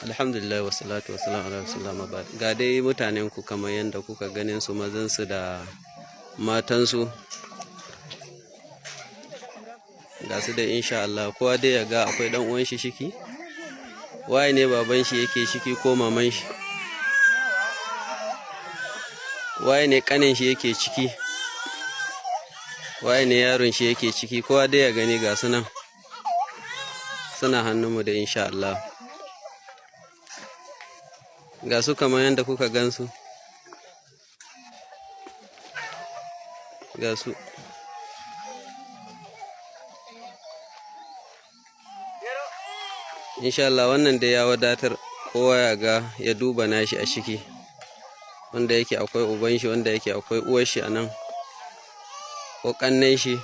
Alhamdulillah wa salatu wa salam ala rasulullah mabad. Ga dai mutanen ku kamar yadda kuka ganin su, mazan su da matan su. Ga su da insha Allah kowa dai ya ga akwai dan uwan shi shiki. Waye ne baban shi yake shiki ko maman shi? Waye ne kanin shi yake ciki? Waye ne yaron shi yake ciki? Kowa dai ya gani ga su nan. Suna hannunmu da insha Allah. Ga su kamar yadda kuka gansu. Ga su. Insha Allah wannan da ya wadatar, kowa ya ga ya duba nashi a ciki. Wanda yake akwai uban shi, wanda yake akwai uwar shi a nan, ko ƙannen shi.